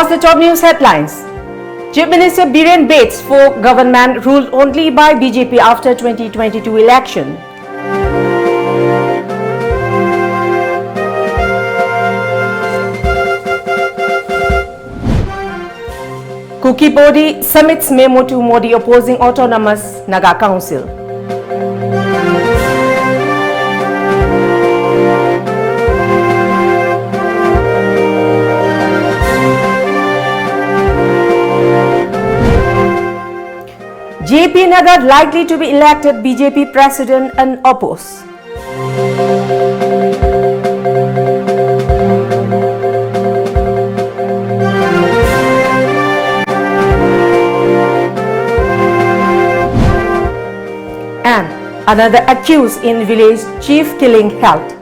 was the top news headlines. Chief Minister Biren Bates for government ruled only by BJP after 2022 election. Kuki Body submits memo to Modi opposing autonomous Naga Council. JP Nagar likely to be elected BJP president unopposed. And another accused in village chief killing held.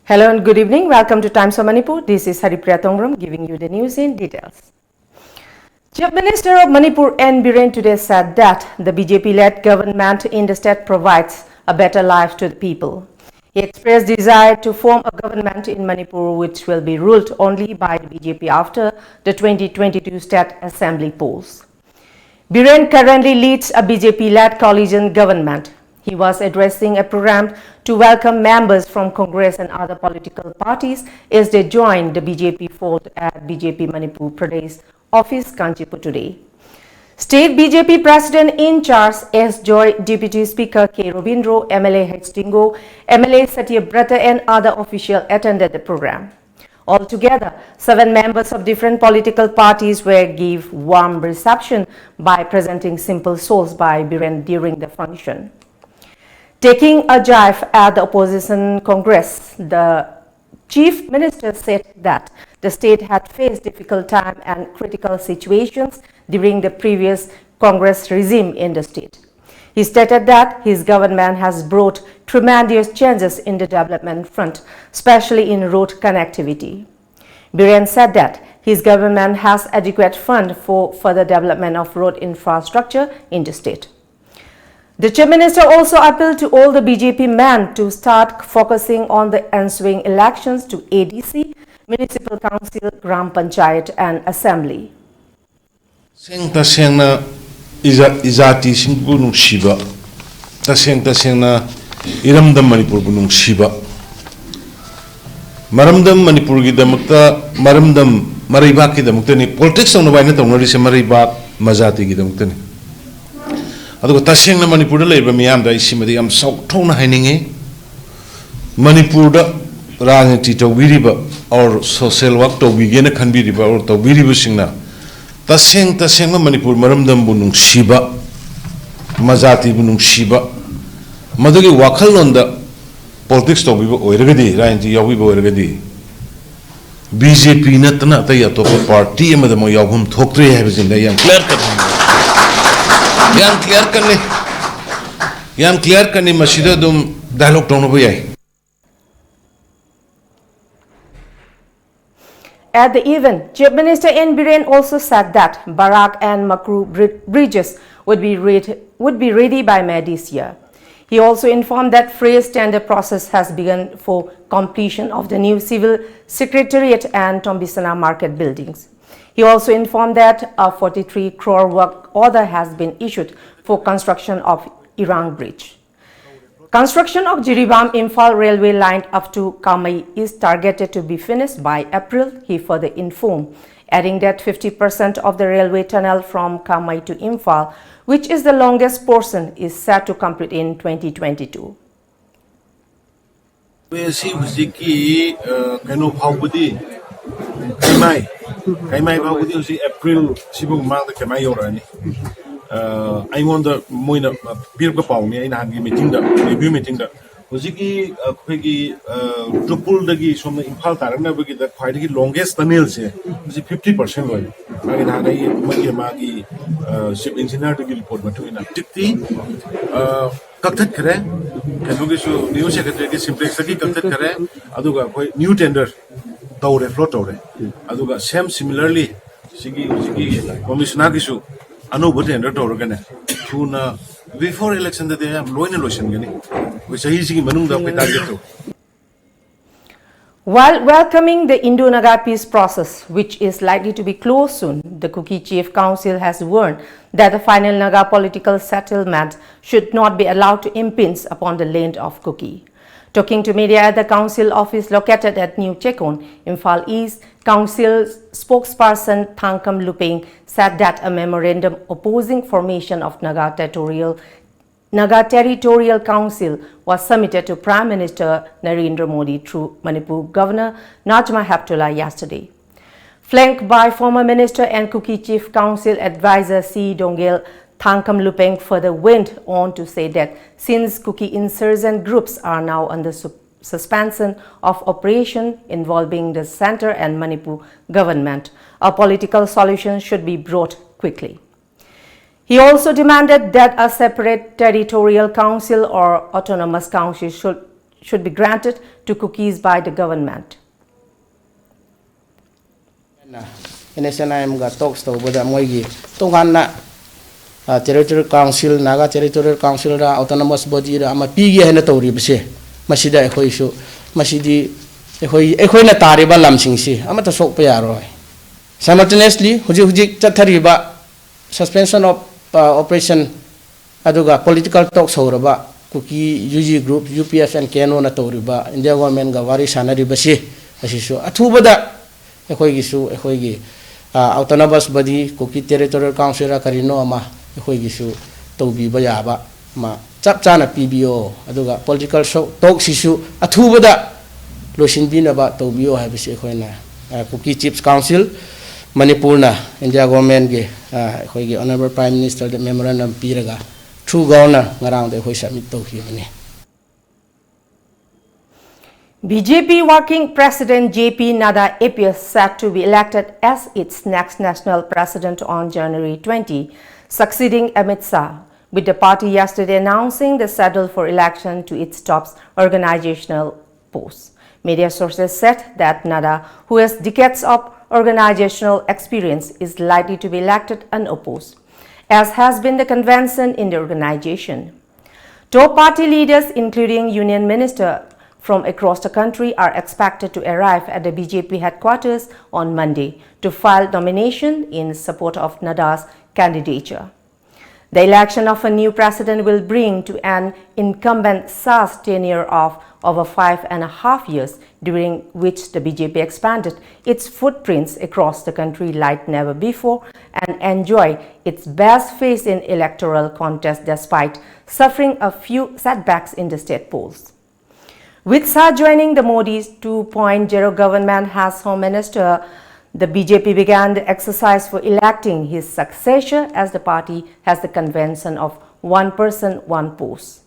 Hello and good evening. Welcome to Times of Manipur. This is HARIPRIYA giving you the news in details. Chief Minister of Manipur N. Biren today said that the BJP-led government in the state provides a better life to the people. He expressed desire to form a government in Manipur which will be ruled only by the BJP after the 2022 State Assembly polls. Biren currently leads a BJP-led coalition government. He was addressing a program to welcome members from Congress and other political parties as they joined the BJP fold at BJP Manipur Pradesh office Kanchipur today. State BJP President in charge S. Joy, Deputy Speaker K. Robindro, MLA Hstingo, MLA Satyabrata and other officials attended the program. Altogether, 7 members of different political parties were given warm reception by presenting simple souls by Biren during the function. Taking a jibe at the opposition Congress, the Chief Minister said that the state had faced difficult time and critical situations during the previous Congress regime in the state. He stated that his government has brought tremendous changes in the development front, especially in road connectivity. Biren said that his government has adequate fund for further development of road infrastructure in the state. The Chief Minister also appealed to all the BJP men to start focusing on the ensuing elections to ADC, Municipal Council, Gram Panchayat and Assembly. Tasengna izati singbu nungsiba tasengna iramdam Manipur bu nungsiba maramdam Manipur gi damakta maramdam maribak gi damakta ni politics no baina tongnari se maribak majati gi damakta ni adugo tasengna Manipur da leiba miyam da isimadi am saukthona haininge Manipur da rajniti tawbiriba or social work tawbigena khanbiriba or tawbiriba singna tasengma Manipur maramdam bu nungsiba majati bu nungsiba madugi wakhalonda politics tawbiba oiragadi rajniti yawiba oiragadi BJP natna ta ya to party amada mo yawhum thoktre habijinda yam clear karne masida dum dialogue tono bayai. At the event, Chief Minister N. Biren also said that Barak and Makru bridges would be ready by May this year. He also informed that phase tender process has begun for completion of the new civil secretariat and Tombisana market buildings. He also informed that a 43 crore work order has been issued for construction of Irang Bridge. Construction of Jiribam Imphal railway line up to Kamai is targeted to be finished by April, he further informed, adding that 50% of the railway tunnel from Kamai to Imphal, which is the longest portion, is set to complete in 2022. Kaimai Bawudi was April Sibung Mark the Kamayorani. I wonder Moina Pirkapong in Hangi meeting the review meeting the Uziki Peggy to pull the geese from the Impalta and never get the quite longest tunnels here. Was 50% way. I can have a Magi ship engineer to report between a Tikti Kaktat Kare, can look at new secretary simplex Kaktat Kare, Aduga new tender. tawre float tawre aduga similarly sigi commissioner gisu anu tender tawragane thuna before election that they have loina lotion gani we sahi sigi manung da target to. While welcoming the Indo-Naga peace process, which is likely to be closed soon, the Kuki Chief Council has warned that the final Naga political settlement should not be allowed to impinge upon the land of Kuki. Talking to media at the council office located at New Chekon, Imphal East, council spokesperson Thangkam Lupeng said that a memorandum opposing formation of Naga Territorial Council was submitted to Prime Minister Narendra Modi through Manipur Governor Najma Heptullah yesterday. Flanked by former Minister and Kuki Chief Council Advisor C. Dongel, Thangkam Lupeng further went on to say that since Kuki insurgent groups are now under suspension of operation involving the center and Manipur government, a political solution should be brought quickly. He also demanded that a separate territorial council or autonomous council should be granted to Kukis by the government. NSNIM got talks to with Tongana Territorial Council, Naga Territorial Council, autonomous body, I'm a pig and a Tori Bse, Masida Ehoishu, Masidi Ehoina Tariba Lamsingsi, I'm at a soap piaro. Simultaneously, Hujik Tatariba suspension of operation aduga political talks horaba Kuki UG group UPF and Keno na toriba India government ga wari sanari basi asisu athubada ekhoigi autonomous body Kuki territorial council ra karino ama ekhoigi su tobi ba yaba ma chap chana PBO aduga political talk sisu athubada losin binaba tobio habisi ekhoina Kuki chiefs council Manipur na India government ge honorable Prime Minister the memorandum piraga through governor ngarang de hoi submit to hi. BJP working president JP Nadda appears set to be elected as its next national president on January 20, succeeding Amit Shah, with the party yesterday announcing the schedule for election to its top organizational posts. Media sources said that Nadda, who has decades of organizational experience, is likely to be elected unopposed, as has been the convention in the organization. Top party leaders, including union ministers from across the country, are expected to arrive at the BJP headquarters on Monday to file nomination in support of Nadda's candidature. The election of a new president will bring to an incumbent Shah's tenure of over 5.5 years, during which the BJP expanded its footprints across the country like never before and enjoy its best phase in electoral contest despite suffering a few setbacks in the state polls. With Shah joining the Modi's 2.0 government as Home Minister, the BJP began the exercise for electing his successor, as the party has the convention of one person, one post.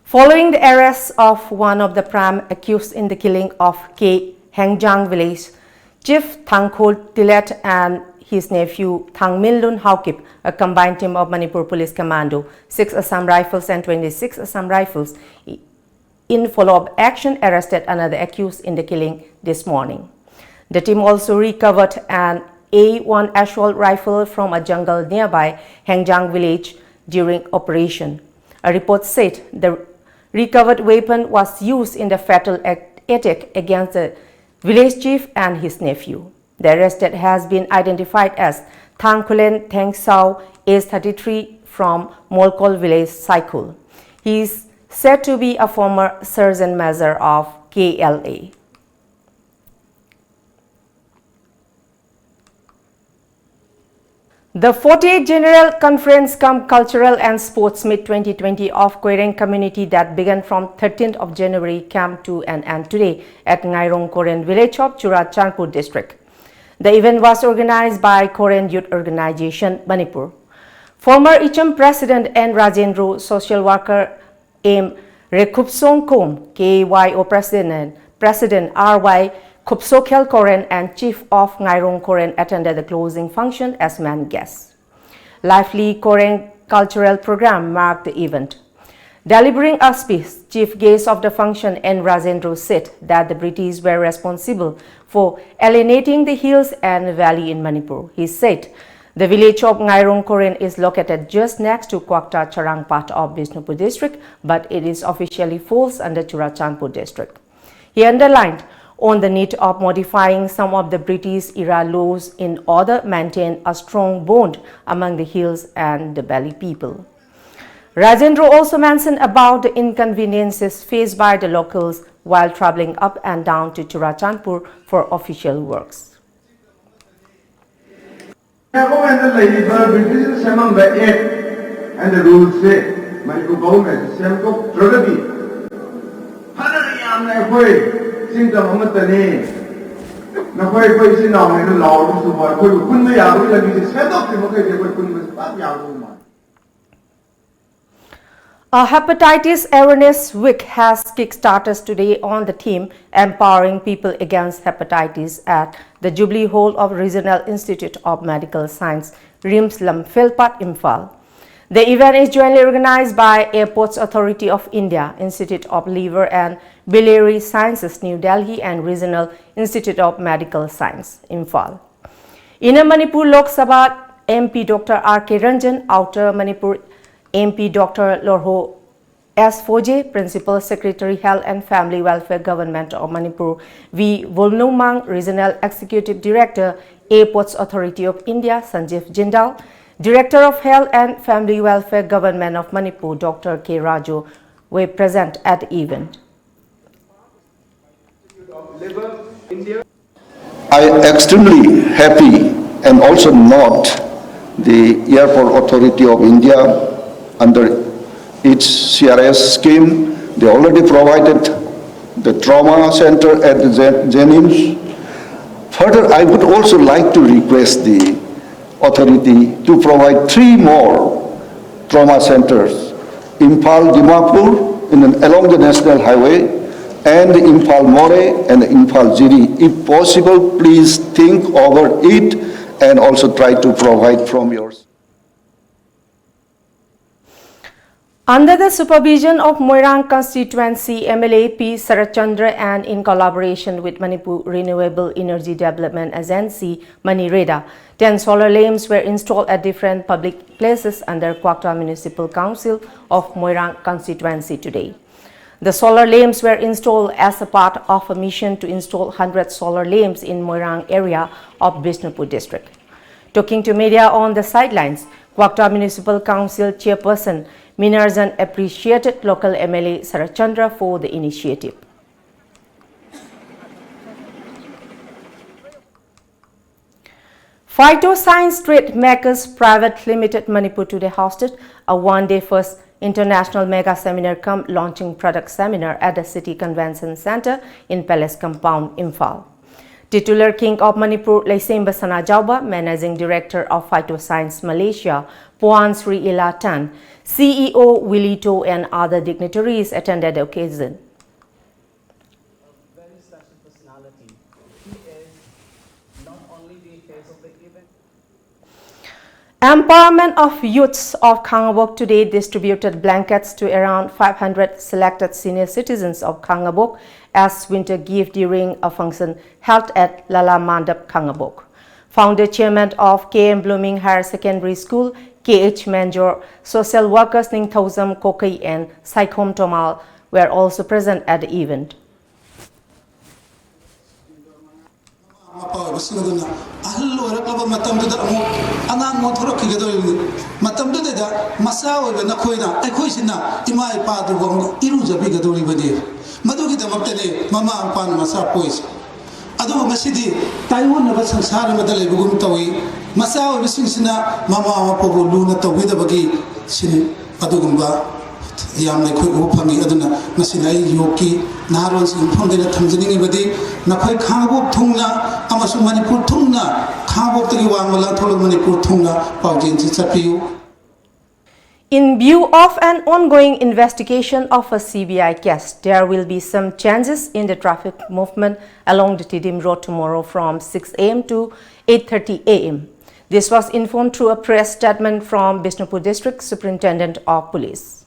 Following the arrest of one of the prime accused in the killing of K. Hengjang village, Chief Thangkhol Tilet and his nephew Thang Minlun Haukip, a combined team of Manipur Police Commando, 6 Assam Rifles and 26 Assam Rifles, in follow-up action arrested another accused in the killing this morning. The team also recovered an A1 assault rifle from a jungle nearby Hengjang village during operation. A report said the recovered weapon was used in the fatal attack against the village chief and his nephew. The arrested has been identified as Thangkulen Thengsau, age 33, from Molkol village, Saikul. He is said to be a former sergeant major of KLA. The 48th General Conference cum Cultural and Sports Meet 2020 of Koireng community that began from 13th of January came to an end today at Ngairong Koren village of Churachandpur district. The event was organized by Koren Youth Organization, Manipur. Former ICHM President N. Rajendra, social worker M. Rekupsong Kom, KYO President R.Y. Kupsokel Koren and Chief of Ngairong Koren attended the closing function as main guests. Lively Koren cultural program marked the event. Delivering a speech, chief guest of the function N. Rajendra said that the British were responsible for alienating the hills and valley in Manipur. He said the village of Ngairong Koren is located just next to Kwakta Charang part of Bishnupur district, but it is officially falls under Churachandpur district. He underlined on the need of modifying some of the British-era laws in order to maintain a strong bond among the hills and the valley people. Rajendra also mentioned about the inconveniences faced by the locals while traveling up and down to Churachandpur for official works. And the rules say, Manipur government A hepatitis awareness week has kick-started today on the theme Empowering People Against Hepatitis at the Jubilee Hall of Regional Institute of Medical Science, RIMS Lamphilpat, Imphal. The event is jointly organized by Airports Authority of India, Institute of Liver and Biliary Sciences, New Delhi, and Regional Institute of Medical Science, Imphal. Inner Manipur Lok Sabha MP Dr. R.K. Ranjan, Outer Manipur MP Dr. Lorho S. Foje, Principal Secretary Health and Family Welfare Government of Manipur, V. Volnumang, Regional Executive Director, Airports Authority of India, Sanjeev Jindal, Director of Health and Family Welfare Government of Manipur, Dr. K. Raju, were present at the event. I am extremely happy and also note the Airport Authority of India under its CRS scheme. They already provided the trauma center at the Jennings. Further, I would also like to request the authority to provide 3 more trauma centers, Imphal Dimapur along the National Highway, and Imphal More and Imphal Jiri. If possible, please think over it and also try to provide from yours. Under the supervision of Moirang Constituency MLA P. Sarachandra and in collaboration with Manipur Renewable Energy Development Agency Manireda, 10 solar lamps were installed at different public places under Kwakta Municipal Council of Moirang Constituency today. The solar lamps were installed as a part of a mission to install 100 solar lamps in Moirang area of Bishnupur district. Talking to media on the sidelines, Kwakta Municipal Council Chairperson Minarjan appreciated local MLA Sarachandra for the initiative. Phytoscience Trade Makers Private Limited Manipur today hosted a one-day first international mega seminar cum launching product seminar at the City Convention Center in Palace Compound, Imphal. Titular King of Manipur Leisemba Sanajauba, Managing Director of Phytoscience Malaysia, Puan Sri Ilatan, CEO Willito and other dignitaries attended the occasion. Very special personality. He is not only the face of the event. Empowerment of Youths of Khangabok today distributed blankets to around 500 selected senior citizens of Khangabok as winter gift during a function held at Lala Mandap, Khangabok. Founder Chairman of KM Blooming Higher Secondary School, KH Manjor, social workers Ning Thosam Kokai and Saikhom Tomal were also present at the event. Adu masidi Taiwan na sangsara madali bugum tawi masaw bisingsina mama mapobo luna tawi da bagi sin adugumba yam na khoi uphangi aduna masinai yoki naron sin phongena thamjini badi na khoi khangbo thungna amasu manipur thungna khangbo tagi wangmala tholo manipur thungna paujin chi chapiu. In view of an ongoing investigation of a CBI case, there will be some changes in the traffic movement along the Tidim Road tomorrow from 6 a.m. to 8:30 a.m. This was informed through a press statement from Bishnupur District Superintendent of Police.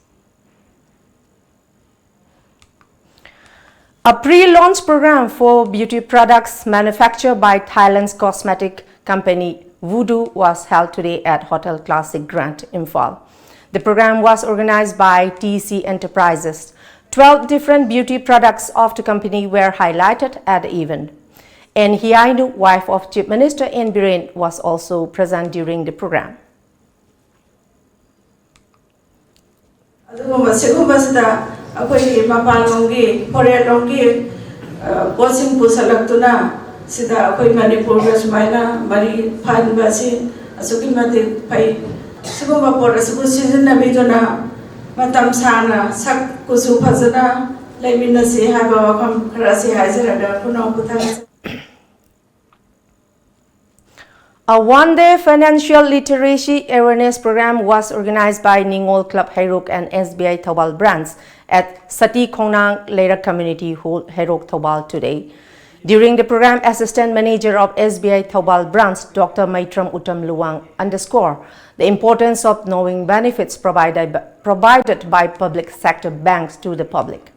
A pre-launch program for beauty products manufactured by Thailand's cosmetic company Voodoo was held today at Hotel Classic Grand, Imphal. The program was organized by TC Enterprises. 12 different beauty products of the company were highlighted at the event. And Hiainu, wife of Chief Minister N. Biren, was also present during the program. Akwai mapal longi foreign longi coaching pusalaktuna sida akwai Manipur gasmaina mari phan basi asuki mate pai sugo mapor asugo season na bidona matam sana sak kusu phajana laimina se ha ba kham kharasi hajara puno putha. A one-day financial literacy awareness program was organized by Ningol Club Hairok and SBI Thobal brands at Sati Khongnang Lera Community Hall, Hairok Thobal today. During the program, Assistant Manager of SBI Thobal brands, Dr. Maitram Uttam Luang, underscored the importance of knowing benefits provided by public sector banks to the public.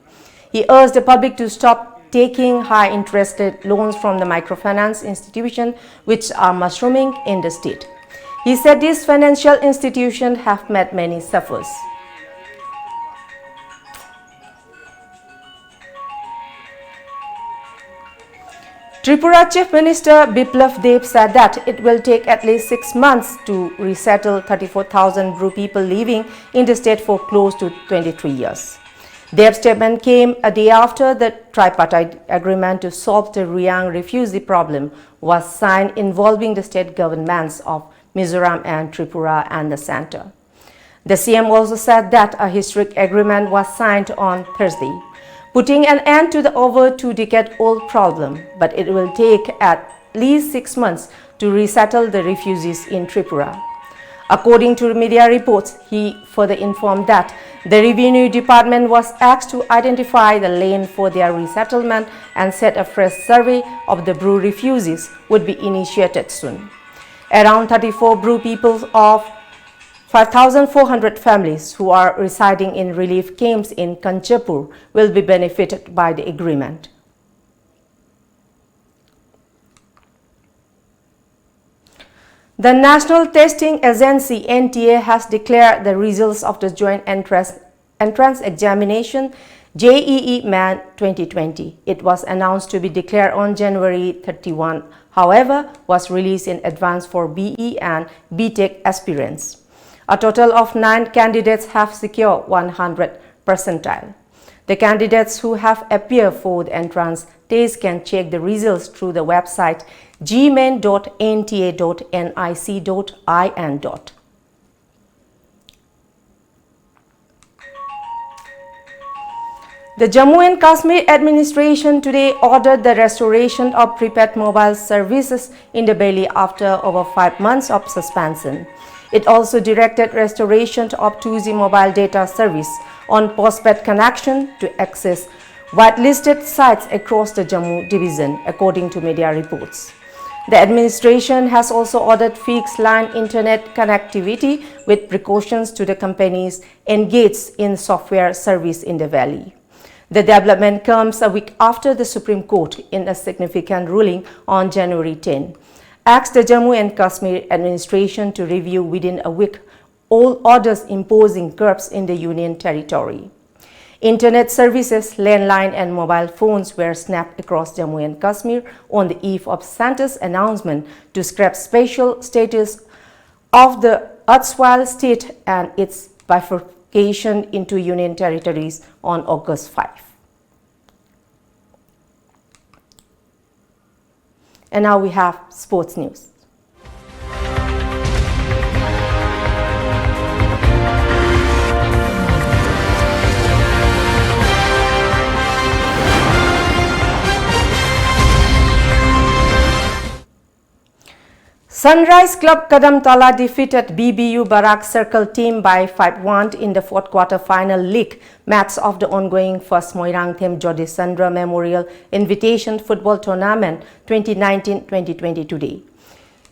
He urged the public to stop taking high-interest loans from the microfinance institution which are mushrooming in the state. He said these financial institutions have met many sufferers. Tripura Chief Minister Biplav Deb said that it will take at least 6 months to resettle 34,000 Bru people living in the state for close to 23 years. Their statement came a day after the tripartite agreement to solve the Riang refugee problem was signed involving the state governments of Mizoram and Tripura and the center. The CM also said that a historic agreement was signed on Thursday, putting an end to the over 2-decade-old problem, but it will take at least 6 months to resettle the refugees in Tripura. According to media reports, he further informed that the Revenue Department was asked to identify the lane for their resettlement and said a fresh survey of the Bru refugees would be initiated soon. Around 34 Bru people of 5,400 families who are residing in relief camps in Kanchapur will be benefited by the agreement. The National Testing Agency NTA has declared the results of the Joint Entrance Examination JEE Man 2020. It was announced to be declared on January 31, however, was released in advance for BE and BTech aspirants. A total of 9 candidates have secured 100 percentile. The candidates who have appeared for the entrance test can check the results through the website gmain.nta.nic.in. The Jammu and Kashmir administration today ordered the restoration of prepaid mobile services in the valley after over 5 months of suspension. It also directed restoration of 2G mobile data service on postpaid connection to access whitelisted sites across the Jammu division, according to media reports. The administration has also ordered fixed line internet connectivity with precautions to the companies engaged in software service in the valley. The development comes a week after the Supreme Court, in a significant ruling on January 10, asked the Jammu and Kashmir administration to review within a week all orders imposing curbs in the Union Territory. Internet services, landline and mobile phones were snapped across Jammu and Kashmir on the eve of Centre's announcement to scrap special status of the erstwhile state and its bifurcation into Union territories on August 5. And now we have sports news. Sunrise Club Kadamtala defeated BBU Barak Circle team by 5-1 in the fourth quarter final league match of the ongoing first Moirang Them Jodi Sandra Memorial Invitation Football Tournament 2019-2020 today.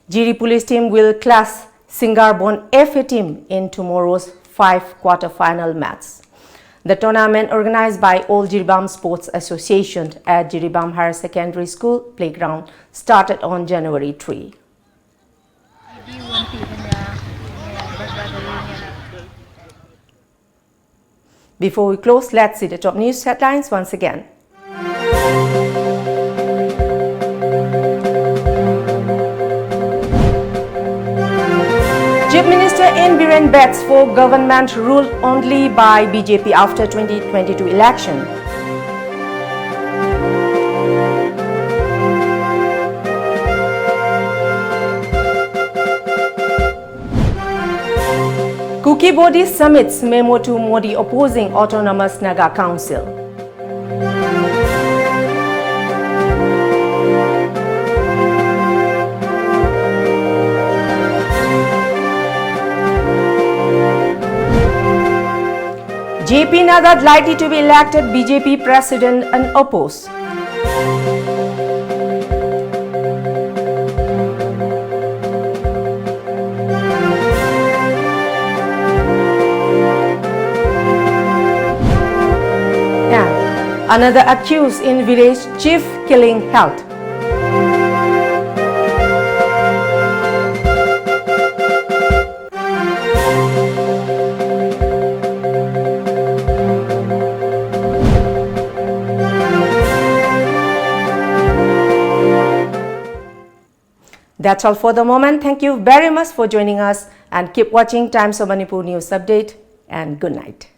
Jiri Police team will clash Singarbon FA team in tomorrow's 5 quarter final match. The tournament, organized by All Jiribam Sports Association at Jiribam Higher Secondary School playground, started on January 3. Before we close, let's see the top news headlines once again. Chief Minister N. Biren bets for government ruled only by BJP after 2022 election. Kuki Body summits memo to Modi opposing Autonomous Naga Council. JP Nadad likely to be elected BJP president unopposed. Another accused in village chief killing health. That's all for the moment. Thank you very much for joining us and keep watching Times of Manipur News Update and good night.